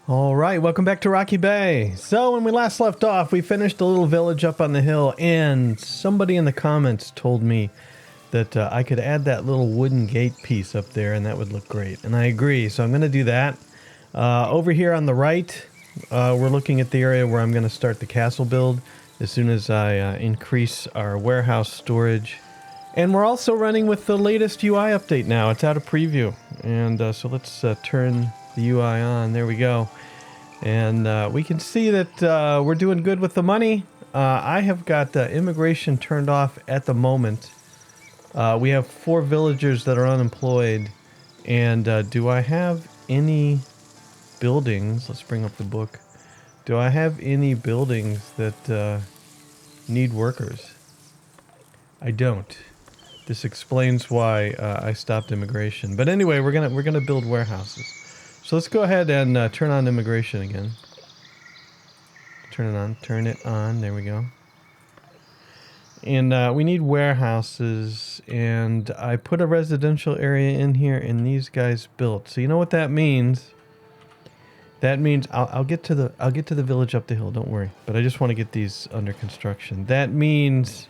All right, welcome back to Rocky Bay. So when we last left off, we finished a little village up on the hill, and somebody in the comments told me that I could add that little wooden gate piece up there, and that would look great. And I agree, so I'm going to do that. Over here on the right, we're looking at the area where I'm going to start the castle build as soon as I increase our warehouse storage. And we're also running with the latest UI update now. It's out of preview. And so let's turn the UI on. There we go. And we can see that we're doing good with the money. I have got immigration turned off at the moment. We have 4 villagers that are unemployed. And do I have any buildings? Let's bring up the book. Do I have any buildings that need workers? I don't. This explains why I stopped immigration. But anyway, we're gonna build warehouses. So let's go ahead and turn on immigration again. Turn it on. Turn it on. There we go. And we need warehouses. And I put a residential area in here, and these guys built. So you know what that means? That means I'll get to the village up the hill. Don't worry. But I just want to get these under construction. That means.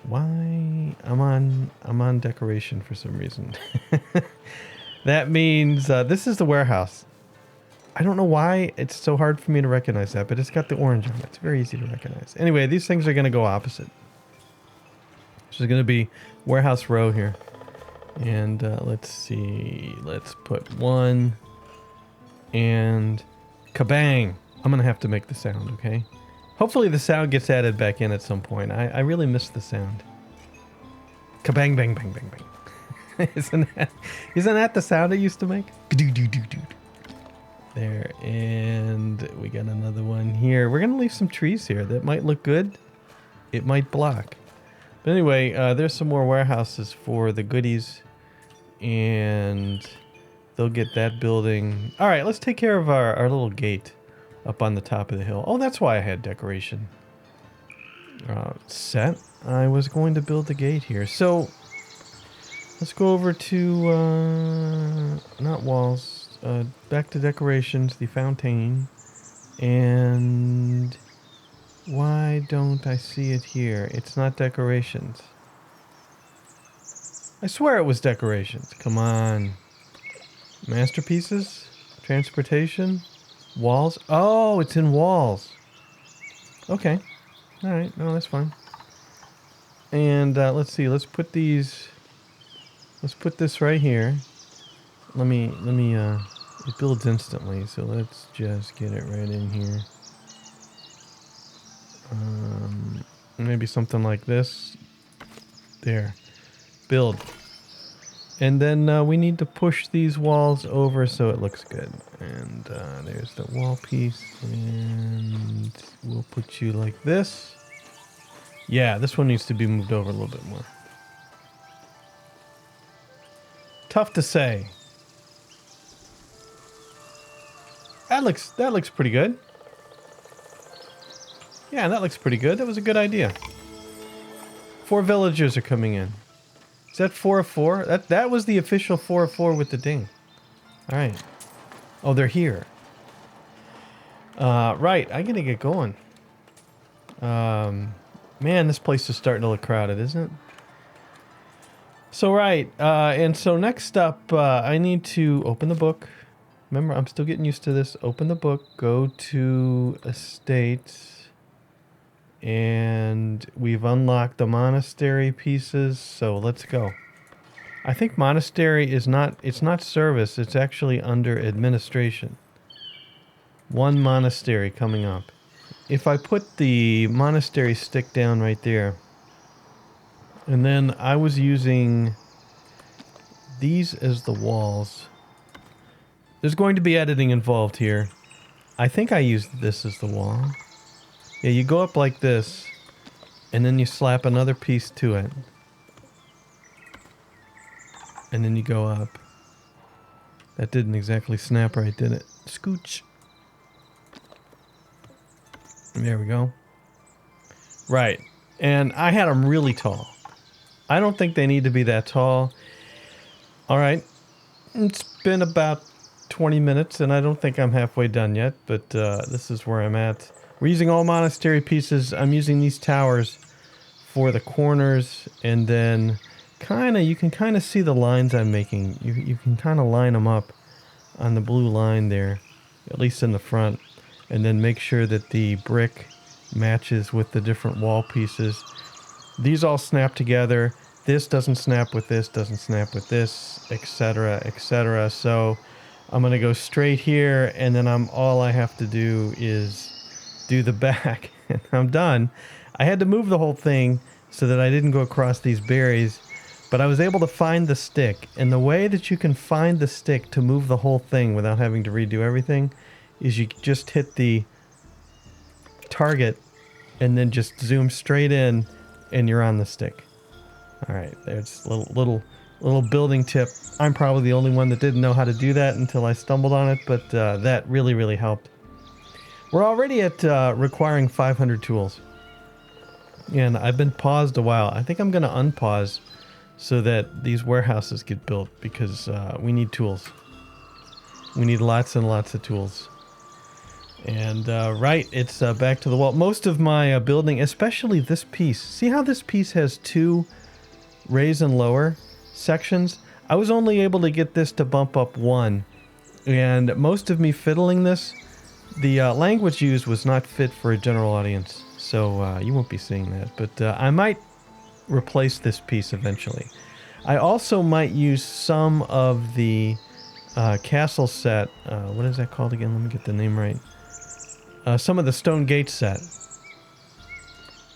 Why? I'm on decoration for some reason. That means this is the warehouse. I don't know why it's so hard for me to recognize that, but it's got the orange on it. It's very easy to recognize. Anyway, these things are going to go opposite. So there's going to be warehouse row here. And let's see. Let's put 1 and kabang. I'm going to have to make the sound, okay? Hopefully the sound gets added back in at some point. I really miss the sound. Kabang, bang, bang, bang, bang. Isn't that the sound it used to make? There, and we got another one here. We're going to leave some trees here. That might look good. It might block. But anyway, there's some more warehouses for the goodies. And they'll get that building. All right, let's take care of our little gate up on the top of the hill. Oh, that's why I had decoration set. I was going to build the gate here. So let's go over to not walls, back to decorations, the fountain. And why don't I see it here? It's not decorations. I swear it was decorations. Come on. Masterpieces? Transportation? Walls? Oh, it's in walls. Okay. All right. No, that's fine. And let's see. Let's put these. Let's put this right here. Let me. It builds instantly, so let's just get it right in here. Maybe something like this. There. Build. And then we need to push these walls over so it looks good. And there's the wall piece. And we'll put you like this. Yeah, this one needs to be moved over a little bit more. Tough to say. That looks pretty good. Yeah, that looks pretty good. That was a good idea. 4 villagers are coming in. Is that 4 of 4? That was the official 4 of 4 with the ding. All right. Oh, they're here. Right. I gotta get going. Man, this place is starting to look crowded, isn't it? So right. And so next up, I need to open the book. Remember, I'm still getting used to this. Open the book. Go to estates. And we've unlocked the monastery pieces, so let's go. I think monastery is it's not service, it's actually under administration. 1 monastery coming up. If I put the monastery stick down right there, and then I was using these as the walls. There's going to be editing involved here. I think I used this as the wall. Yeah, you go up like this, and then you slap another piece to it. And then you go up. That didn't exactly snap right, did it? Scooch. There we go. Right. And I had them really tall. I don't think they need to be that tall. All right. It's been about 20 minutes, and I don't think I'm halfway done yet, but this is where I'm at. We're using all monastery pieces. I'm using these towers for the corners, and then you can kind of see the lines I'm making. You can kind of line them up on the blue line there, at least in the front, and then make sure that the brick matches with the different wall pieces. These all snap together. This doesn't snap with this, doesn't snap with this, etc., etc. So I'm going to go straight here, and then all I have to do is do the back, and I'm done. I had to move the whole thing so that I didn't go across these berries, but I was able to find the stick. And the way that you can find the stick to move the whole thing without having to redo everything is you just hit the target and then just zoom straight in, and you're on the stick. All right, there's a little building tip. I'm probably the only one that didn't know how to do that until I stumbled on it, but that really, really helped. We're already at requiring 500 tools. And I've been paused a while. I think I'm going to unpause so that these warehouses get built, because we need tools. We need lots and lots of tools. And right, it's back to the wall. Most of my building, especially this piece. See how this piece has two raise and lower sections? I was only able to get this to bump up one. And most of me fiddling this, the language used was not fit for a general audience. So you won't be seeing that. But I might replace this piece eventually. I also might use some of the castle set. What is that called again? Let me get the name right. Some of the stone gate set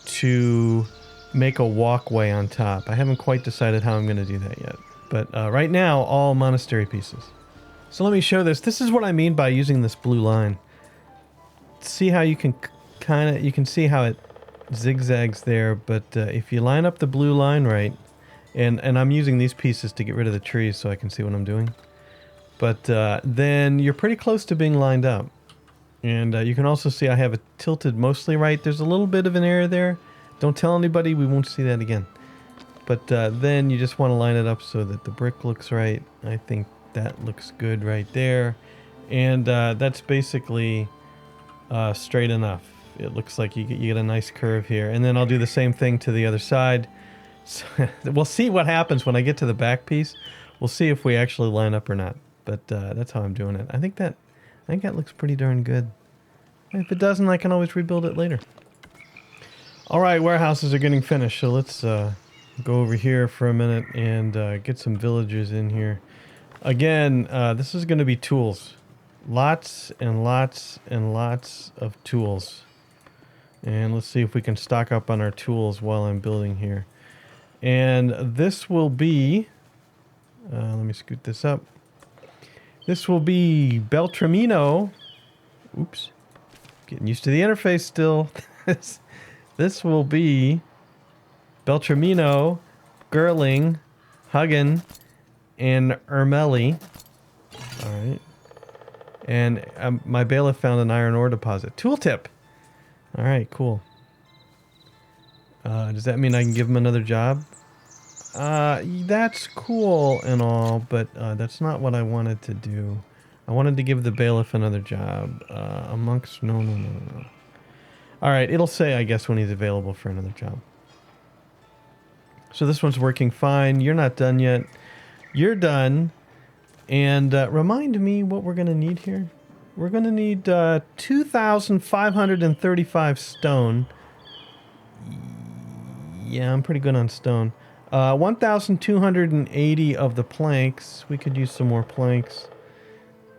to make a walkway on top. I haven't quite decided how I'm going to do that yet. But right now, all monastery pieces. So let me show this. This is what I mean by using this blue line. See how you can you can see how it zigzags there, but if you line up the blue line right, and I'm using these pieces to get rid of the trees so I can see what I'm doing, but then you're pretty close to being lined up. And you can also see I have it tilted mostly right. There's a little bit of an error there. Don't tell anybody, we won't see that again. But then you just want to line it up so that the brick looks right. I think that looks good right there. And that's basically straight enough. It looks like you get a nice curve here. And then I'll do the same thing to the other side. So we'll see what happens when I get to the back piece. We'll see if we actually line up or not. But that's how I'm doing it. I think that looks pretty darn good. If it doesn't, I can always rebuild it later. All right, warehouses are getting finished. So let's go over here for a minute and get some villagers in here. Again, this is going to be tools. Lots and lots and lots of tools. And let's see if we can stock up on our tools while I'm building here. And this will be... let me scoot this up. This will be Beltramino. Oops. Getting used to the interface still. This will be Beltramino, Girling, Huggen, and Ermeli. Alright. And my bailiff found an iron ore deposit. Tooltip! Alright, cool. Does that mean I can give him another job? That's cool and all, but that's not what I wanted to do. I wanted to give the bailiff another job. Amongst... No. Alright, it'll say, I guess, when he's available for another job. So this one's working fine. You're not done yet. You're done. And remind me what we're going to need here. We're going to need 2,535 stone. Yeah, I'm pretty good on stone. 1,280 of the planks. We could use some more planks.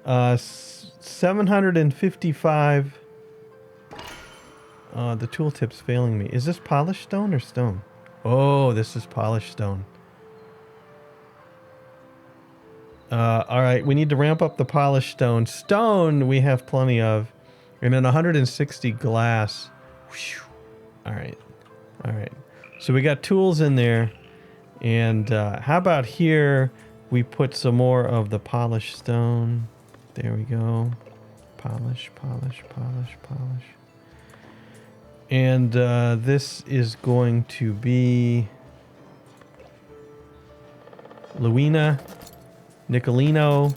755. The tooltip's failing me. Is this polished stone or stone? Oh, this is polished stone. Alright, we need to ramp up the polished stone. Stone we have plenty of. And then 160 glass. Alright. Alright. So we got tools in there. And how about here we put some more of the polished stone. There we go. Polish. And this is going to be Luina, Nicolino,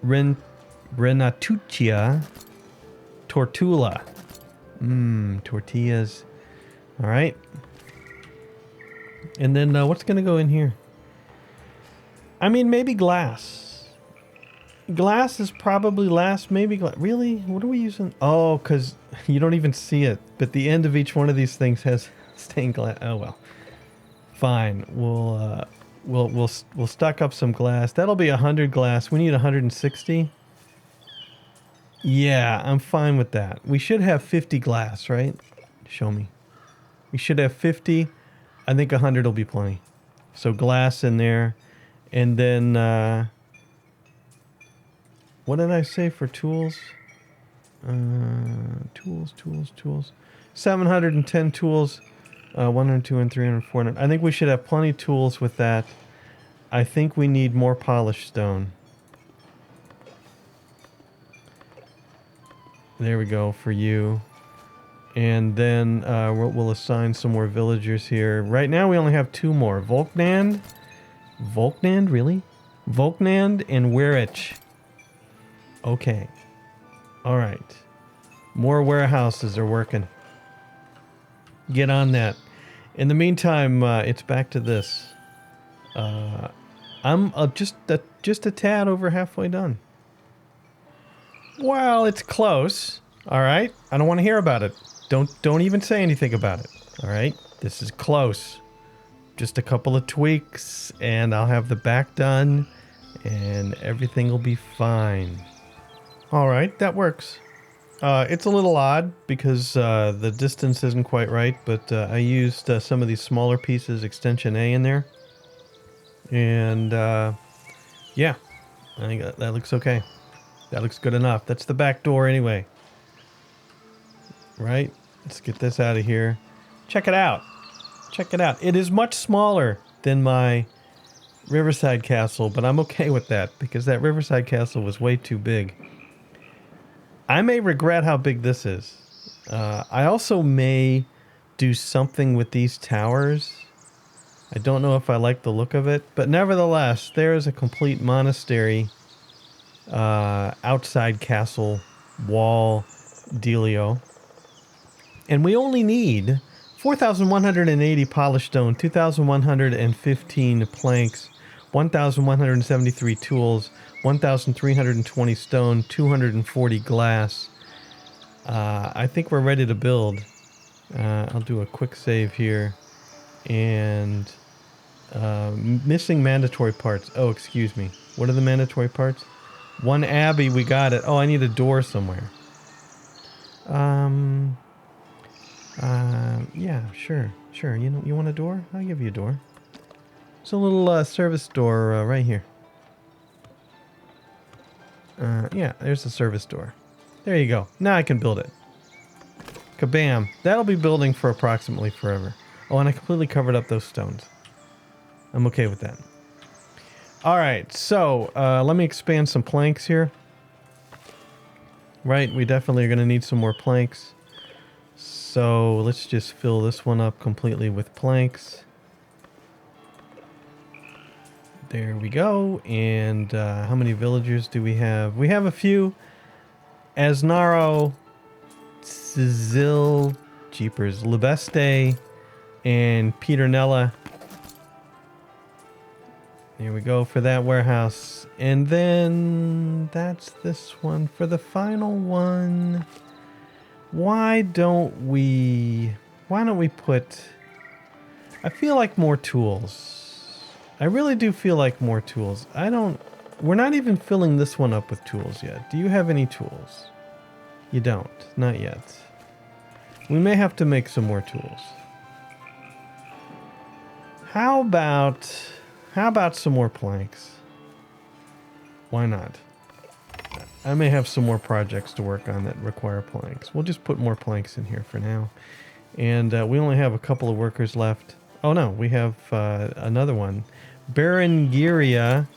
Renatuccia Tortula. Tortillas. All right. And then what's going to go in here? I mean, maybe glass. Glass is probably last. Maybe really? What are we using? Oh, because you don't even see it. But the end of each one of these things has stained glass. Oh well. Fine. We'll stock up some glass. That'll be 100 glass. We need 160. Yeah, I'm fine with that. We should have 50 glass, right? Show me. We should have 50. I think 100 will be plenty. So glass in there. And then, what did I say for tools? Tools. 710 tools. 100, 200, 300, 400. I think we should have plenty of tools with that. I think we need more polished stone. There we go for you. And then we'll assign some more villagers here. Right now we only have 2 more. Volknand? Volknand, really? Volknand and Werich. Okay. Alright. More warehouses are working. Get on that. In the meantime, it's back to this. I'm just a tad over halfway done. Well, it's close. All right. I don't want to hear about it. Don't even say anything about it. All right. This is close. Just a couple of tweaks, and I'll have the back done, and everything will be fine. All right. That works. It's a little odd because the distance isn't quite right, but I used some of these smaller pieces, extension A in there. And yeah, I think that looks okay. That looks good enough. That's the back door anyway. Right? Let's get this out of here. Check it out. Check it out. It is much smaller than my Riverside Castle, but I'm okay with that because that Riverside Castle was way too big. I may regret how big this is. I also may do something with these towers. I don't know if I like the look of it, but nevertheless, there is a complete monastery outside castle wall dealio. And we only need 4,180 polished stone, 2,115 planks, 1,173 tools, 1,320 stone, 240 glass. I think we're ready to build. I'll do a quick save here. And missing mandatory parts. Oh, excuse me. What are the mandatory parts? 1 abbey, we got it. Oh, I need a door somewhere. Yeah, sure. You want a door? I'll give you a door. It's a little service door right here. Yeah, there's the service door. There you go. Now I can build it. Kabam. That'll be building for approximately forever. Oh, and I completely covered up those stones. I'm okay with that. Alright, so let me expand some planks here. Right, we definitely are going to need some more planks. So let's just fill this one up completely with planks. There we go. And how many villagers do we have? We have a few. Asnaro, Cizil, Jeepers, Libeste, and Peternella. There we go for that warehouse. And then that's this one. For the final one, why don't we put... I feel like more tools. I really do feel like more tools. We're not even filling this one up with tools yet. Do you have any tools? You don't. Not yet. We may have to make some more tools. How about some more planks? Why not? I may have some more projects to work on that require planks. We'll just put more planks in here for now. And we only have a couple of workers left. Oh no, we have another one. Berengaria,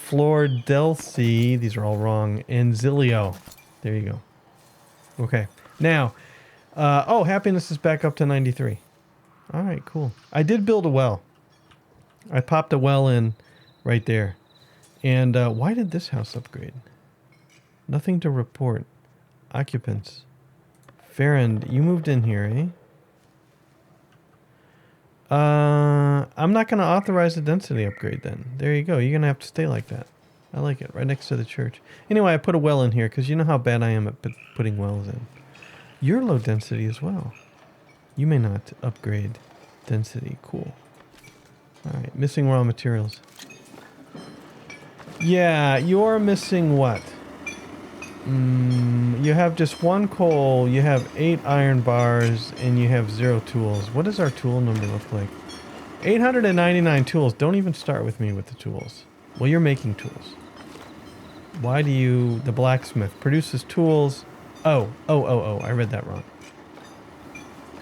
Flordelsi, these are all wrong, and Zilio. There you go. Okay. Now, oh, happiness is back up to 93. All right, cool. I did build a well. I popped a well in right there. And why did this house upgrade? Nothing to report. Occupants. Farron, you moved in here, eh? I'm not going to authorize a density upgrade then. There you go. You're going to have to stay like that. I like it. Right next to the church. Anyway, I put a well in here because you know how bad I am at putting wells in. You're low density as well. You may not upgrade density. Cool. Alright, missing raw materials. Yeah, you're missing what? You have just 1 coal, you have 8 iron bars, and you have 0 tools. What does our tool number look like? 899 tools. Don't even start with me with the tools. Well, you're making tools. Why do you... The blacksmith produces tools... Oh, I read that wrong.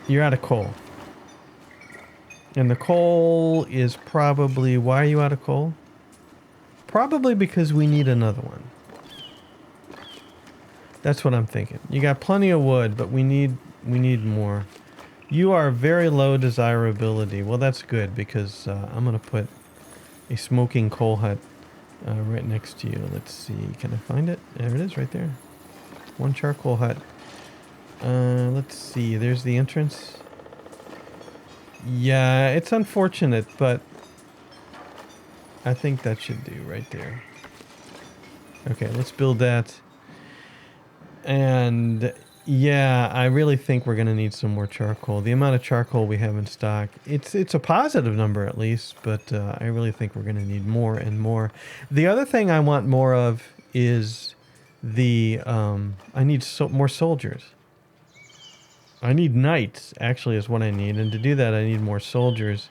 You're out of coal. And the coal is probably... Why are you out of coal? Probably because we need another one. That's what I'm thinking. You got plenty of wood, but we need more. You are very low desirability. Well, that's good because I'm going to put a smoking coal hut right next to you. Let's see. Can I find it? There it is right there. 1 charcoal hut. Let's see. There's the entrance. Yeah, it's unfortunate, but I think that should do right there. Okay, let's build that. And yeah, I really think we're going to need some more charcoal. The amount of charcoal we have in stock, it's a positive number at least, but I really think we're going to need more and more. The other thing I want more of is the I need more soldiers. I need knights, actually, is what I need. And to do that, I need more soldiers.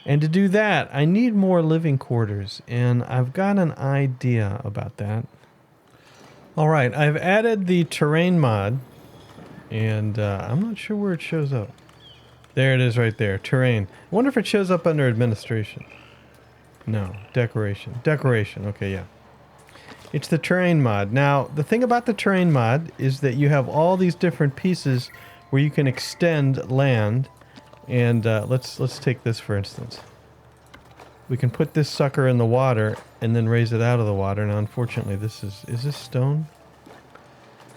And to do that, I need more living quarters. And I've got an idea about that. All right, I've added the terrain mod, and I'm not sure where it shows up. There it is right there, terrain. I wonder if it shows up under administration. No, decoration. Decoration, okay, yeah. It's the terrain mod. Now, the thing about the terrain mod is that you have all these different pieces where you can extend land, and let's take this for instance. We can put this sucker in the water and then raise it out of the water. Now, unfortunately, is this stone?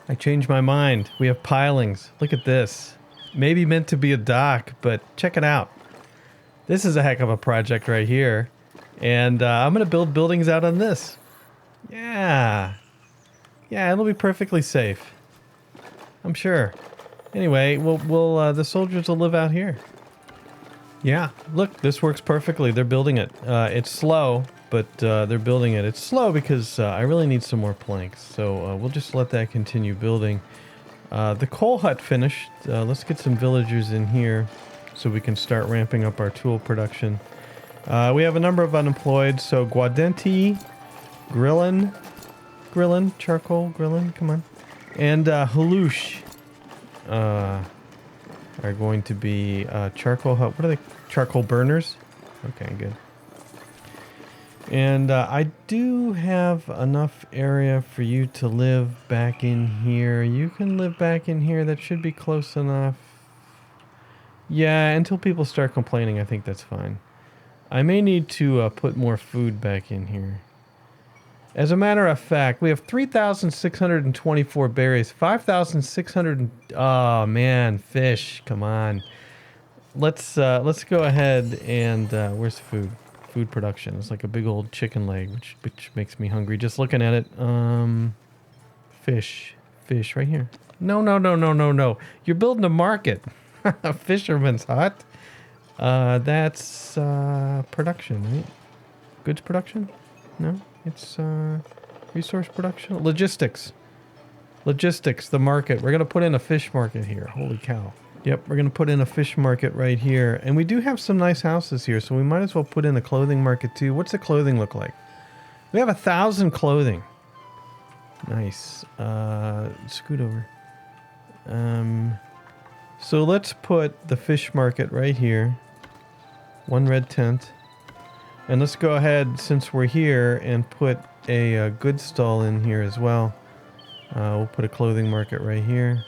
I changed my mind. We have pilings. Look at this. Maybe meant to be a dock, but check it out. This is a heck of a project right here. And I'm going to build buildings out on this. Yeah. Yeah, it'll be perfectly safe. I'm sure. Anyway, the soldiers will live out here. Yeah, look, this works perfectly. They're building it. It's slow, but they're building it. It's slow because I really need some more planks. So we'll just let that continue building. The coal hut finished. Let's get some villagers in here so we can start ramping up our tool production. We have a number of unemployed. So Guadenti, Grillin, charcoal, Grillin, come on. And Halouche are going to be charcoal hut. What are they? Charcoal burners? Okay, good. And I do have enough area for you to live back in here. You can live back in here. That should be close enough. Yeah, until people start complaining, I think that's fine. I may need to put more food back in here. As a matter of fact, we have 3,624 berries, 5,600. Oh man, fish! Come on. Let's go ahead and where's food? Food production. It's like a big old chicken leg, which makes me hungry just looking at it. Fish right here. No. You're building a market. A fisherman's hut. That's production, right? Goods production? No. It's resource production. Logistics, the market. We're going to put in a fish market here. Holy cow. Yep, we're going to put in a fish market right here. And we do have some nice houses here, so we might as well put in a clothing market too. What's the clothing look like? We have 1,000 clothing. Nice. Scoot over. So let's put the fish market right here. 1 red tent. And let's go ahead, since we're here, and put a goods stall in here as well. We'll put a clothing market right here.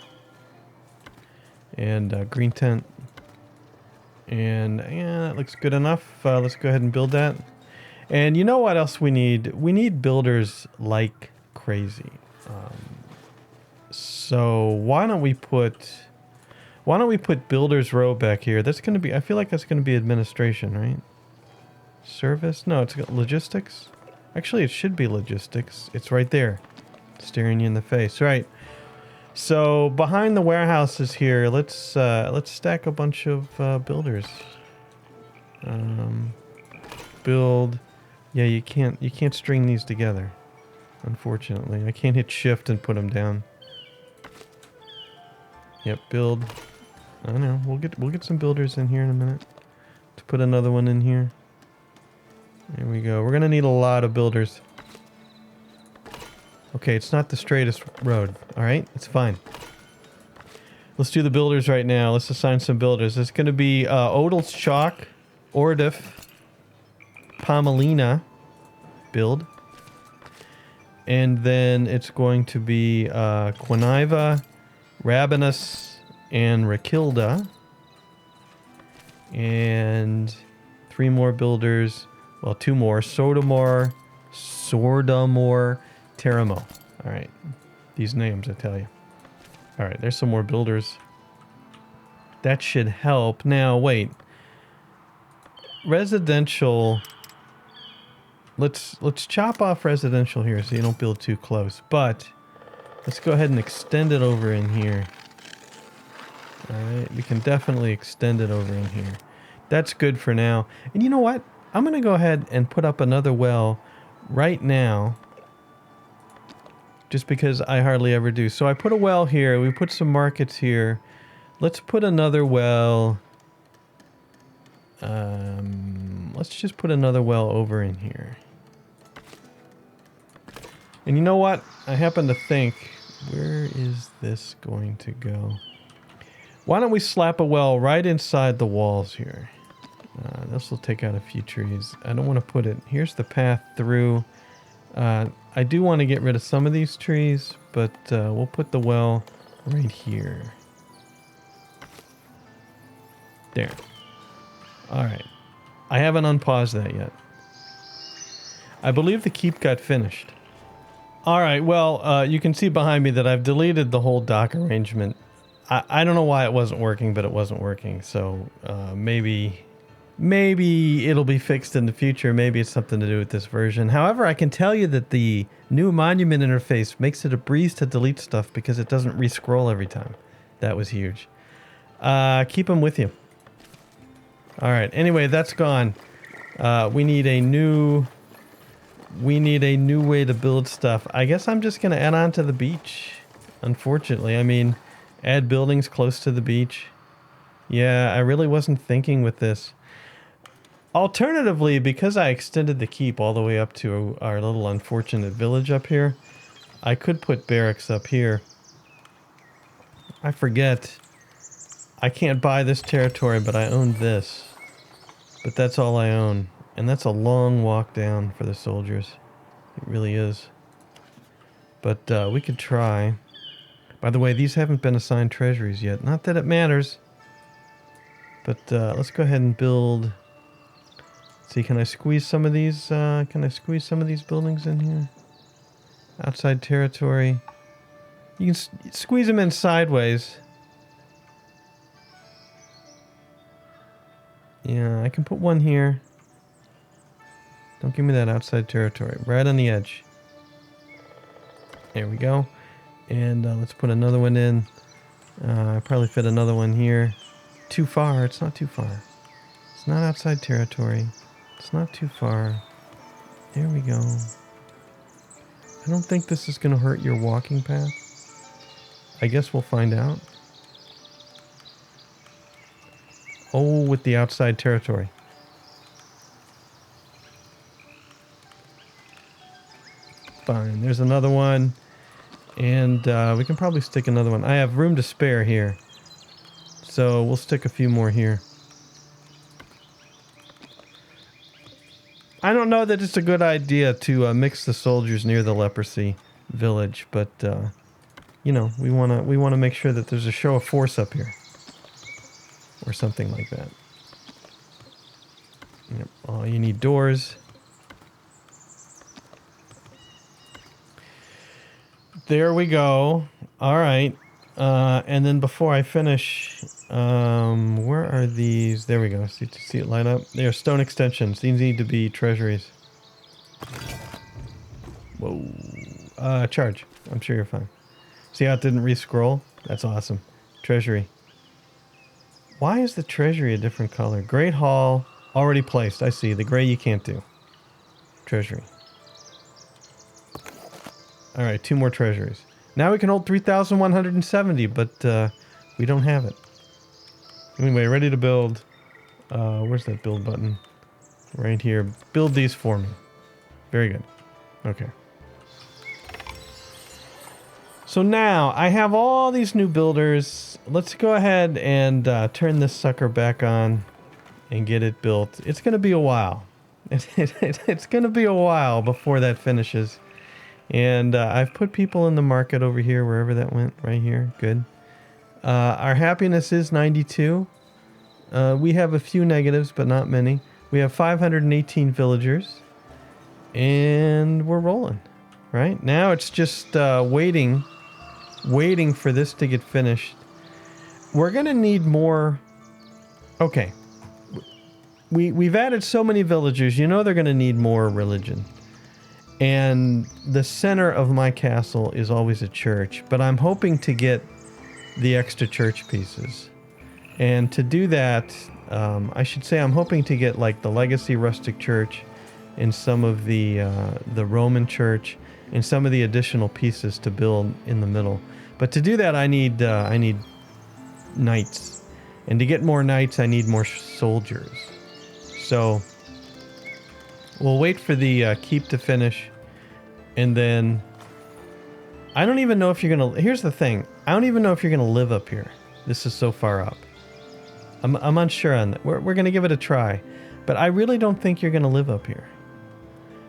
And green tent. And yeah, that looks good enough. Let's go ahead and build that. And you know what else we need? We need builders like crazy. So why don't we put builder's row back here? That's going to be, I feel like that's going to be administration, right? Service? No, it's got logistics. Actually, it should be logistics. It's right there, staring you in the face. Right. So behind the warehouses here, let's stack a bunch of builders. Build. Yeah, you can't string these together. Unfortunately, I can't hit shift and put them down. Yep, build. I know. We'll get some builders in here in a minute. To put another one in here. There we go. We're gonna need a lot of builders. Okay, it's not the straightest road. All right, it's fine. Let's do the builders right now. Let's assign some builders. It's gonna be Odal's Chalk, Ordif, Pomelina, build. And then it's going to be Quiniva, Rabanus, and Rakilda. And 3 more builders. Well, 2 more. Sodamore, Teramo. Alright. These names, I tell you. Alright, there's some more builders. That should help. Now, wait. Residential. Let's chop off residential here so you don't build too close. But let's go ahead and extend it over in here. Alright, we can definitely extend it over in here. That's good for now. And you know what? I'm going to go ahead and put up another well right now. Just because I hardly ever do. So I put a well here. We put some markets here. Let's put another well. Let's just put another well over in here. And you know what? I happen to think, where is this going to go? Why don't we slap a well right inside the walls here? This will take out a few trees. I don't want to put it... Here's the path through. I do want to get rid of some of these trees, but we'll put the well right here. There. Alright. I haven't unpaused that yet. I believe the keep got finished. Alright, well, you can see behind me that I've deleted the whole dock arrangement. I don't know why it wasn't working, but it wasn't working. So maybe it'll be fixed in the future. Maybe it's something to do with this version. However, I can tell you that the new monument interface makes it a breeze to delete stuff because it doesn't re-scroll every time. That was huge. Keep them with you. Alright, anyway, that's gone. We need a new way to build stuff. I guess I'm just going to add on to the beach. Unfortunately, I mean... Add buildings close to the beach. Yeah, I really wasn't thinking with this. Alternatively, because I extended the keep all the way up to our little unfortunate village up here, I could put barracks up here. I forget. I can't buy this territory, but I own this. But that's all I own. And that's a long walk down for the soldiers. It really is. But we could try. By the way, these haven't been assigned treasuries yet. Not that it matters. But let's go ahead and build. Let's see, can I squeeze some of these? Buildings in here? Outside territory. You can squeeze them in sideways. Yeah, I can put one here. Don't give me that outside territory. Right on the edge. There we go. And let's put another one in. Probably fit another one here. Too far. It's not too far. It's not outside territory. It's not too far. There we go. I don't think this is going to hurt your walking path. I guess we'll find out. Oh, with the outside territory. Fine. There's another one. And we can probably stick another one. I have room to spare here. So we'll stick a few more here. I don't know that it's a good idea to mix the soldiers near the leprosy village, but you know, we wanna make sure that there's a show of force up here. Or something like that. Yep. Oh, you need doors. There we go. All right. And then before I finish, where are these? There we go. See it light up? They are stone extensions. These need to be treasuries. Whoa. Charge. I'm sure you're fine. See how it didn't re-scroll? That's awesome. Treasury. Why is the treasury a different color? Great Hall. Already placed. I see. The gray you can't do. Treasury. Alright, 2 more treasuries. Now we can hold 3,170, but we don't have it. Anyway, ready to build. Where's that build button? Right here. Build these for me. Very good. Okay. So now, I have all these new builders. Let's go ahead and turn this sucker back on and get it built. It's going to be a while. It's going to be a while before that finishes. And I've put people in the market over here, wherever that went, right here. Good. Our happiness is 92. We have a few negatives, but not many. We have 518 villagers. And we're rolling. Right? Now it's just waiting for this to get finished. We're going to need more... Okay. We've added so many villagers. You know they're going to need more religion. And the center of my castle is always a church, but I'm hoping to get the extra church pieces. And to do that, I should say I'm hoping to get like the legacy rustic church and some of the Roman church and some of the additional pieces to build in the middle. But to do that, I need knights. And to get more knights, I need more soldiers. So... we'll wait for the keep to finish, and then I don't even know if you're gonna. Here's the thing: I don't even know if you're gonna live up here. This is so far up. I'm unsure on that. We're gonna give it a try, but I really don't think you're gonna live up here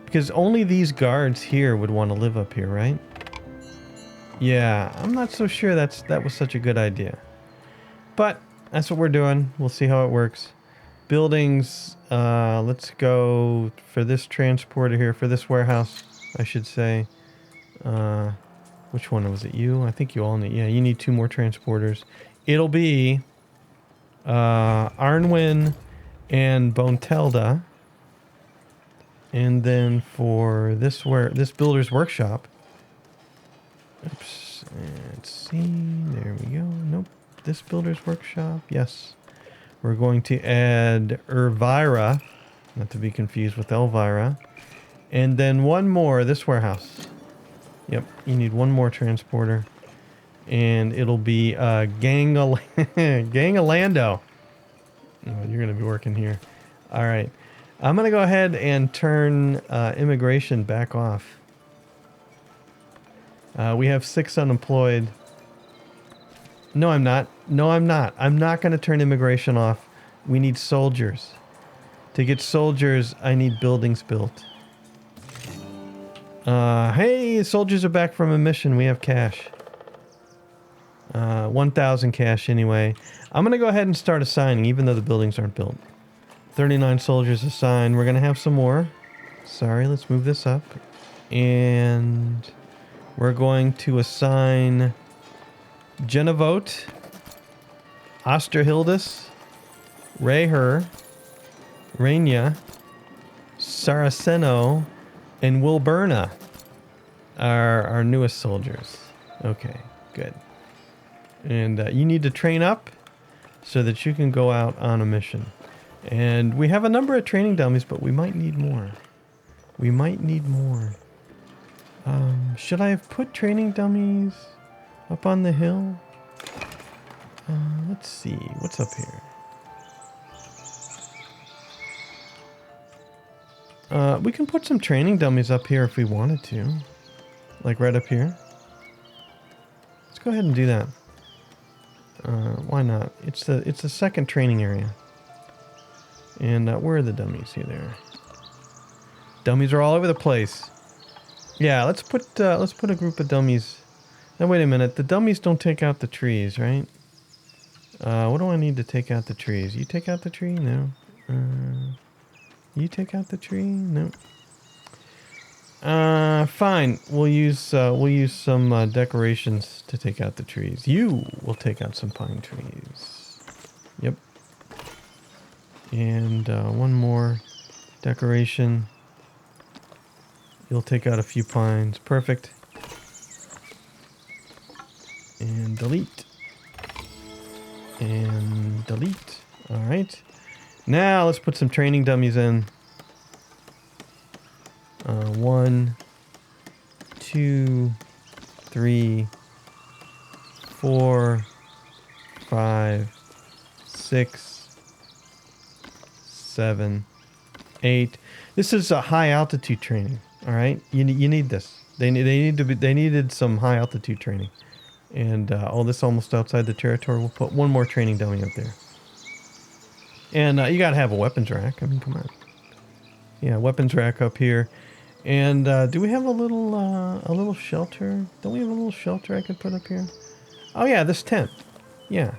because only these guards here would want to live up here, right? Yeah, I'm not so sure that was such a good idea, but that's what we're doing. We'll see how it works. Buildings, let's go for this transporter here, for this warehouse, I should say. Which one was it? You? I think you all need, yeah, you need 2 more transporters. It'll be Arnwin and Bontelda. And then for this builder's workshop. Oops, let's see, there we go. Nope, this builder's workshop, yes. We're going to add Elvira, not to be confused with Elvira. And then one more, this warehouse. Yep, you need 1 more transporter. And it'll be Gangalando. Oh, you're going to be working here. All right. I'm going to go ahead and turn immigration back off. We have 6 unemployed. No, I'm not. No, I'm not. I'm not going to turn immigration off. We need soldiers. To get soldiers, I need buildings built. Hey, soldiers are back from a mission. We have cash. 1,000 cash anyway. I'm going to go ahead and start assigning, even though the buildings aren't built. 39 soldiers assigned. We're going to have some more. Sorry, let's move this up. And we're going to assign Genevote, Osterhildus, Reher, Rainia, Saraceno, and Wilburna are our newest soldiers. Okay, good. And you need to train up so that you can go out on a mission. And we have a number of training dummies, but we might need more. We might need more. Should I have put training dummies up on the hill? Let's see. What's up here? We can put some training dummies up here if we wanted to. Like right up here. Let's go ahead and do that. Why not? It's the second training area. And where are the dummies? Here they are. Dummies are all over the place. Yeah, let's put a group of dummies. Now wait a minute. The dummies don't take out the trees, right? What do I need to take out the trees? You take out the tree? No. You take out the tree? No. Fine. We'll use some decorations to take out the trees. You will take out some pine trees. Yep. And one more decoration. You'll take out a few pines. Perfect. And delete. And delete. All right. Now let's put some training dummies in. 1, 2, 3, 4, 5, 6, 7, 8. This is a high altitude training. All right, you need this. They needed some high altitude training, and all this almost outside the territory. We'll put one more training dummy up there, and you gotta have a weapons rack. I mean, come on. Yeah, weapons rack up here. And do we have a little shelter? Don't we have a little shelter I could put up here? Oh yeah, this tent. Yeah,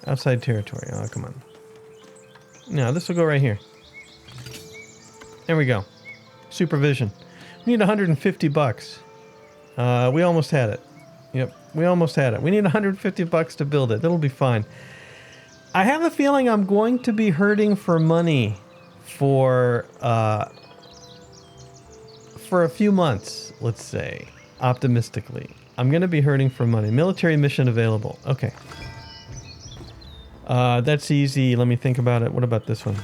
outside territory. Oh, come on. No, this will go right here. There we go. Supervision. We need 150 bucks. We almost had it. Yep, we almost had it. We need 150 bucks to build it. That'll be fine. I have a feeling I'm going to be hurting for money for a few months, let's say, optimistically. I'm going to be hurting for money. Military mission available. Okay. That's easy. Let me think about it. What about this one?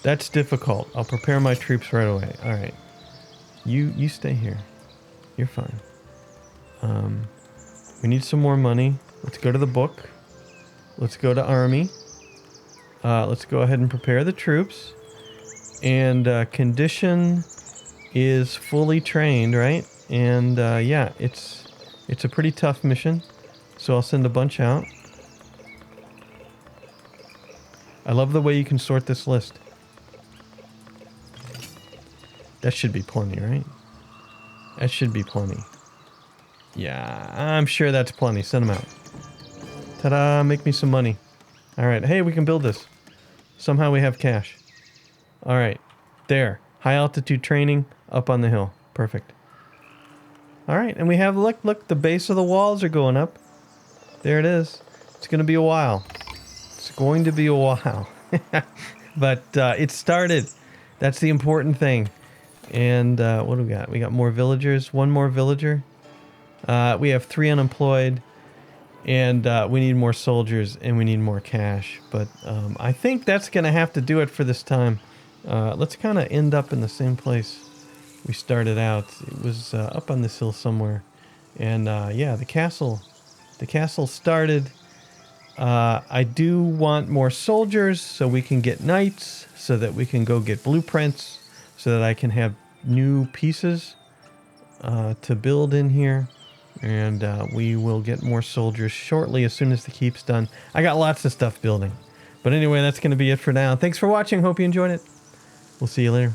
That's difficult. I'll prepare my troops right away. All right. You stay here. You're fine. We need some more money. Let's go to the book. Let's go to army. Let's go ahead and prepare the troops. And condition is fully trained, right? And yeah, it's a pretty tough mission. So I'll send a bunch out. I love the way you can sort this list. That should be plenty, right? That should be plenty. Yeah, I'm sure that's plenty. Send them out. Ta-da, make me some money. All right, hey, we can build this. Somehow we have cash. All right, there. High altitude training up on the hill. Perfect. All right, and we have, look, the base of the walls are going up. There it is. It's going to be a while. It's going to be a while. But it started. That's the important thing. And what do we got? We got more villagers. One more villager. We have 3 unemployed. And we need more soldiers and we need more cash. But I think that's going to have to do it for this time. Let's kind of end up in the same place we started out. It was up on this hill somewhere. And yeah, the castle started. I do want more soldiers so we can get knights, so that we can go get blueprints, so that I can have new pieces to build in here. And we will get more soldiers shortly as soon as the keep's done. I got lots of stuff building. But anyway, that's going to be it for now. Thanks for watching. Hope you enjoyed it. We'll see you later.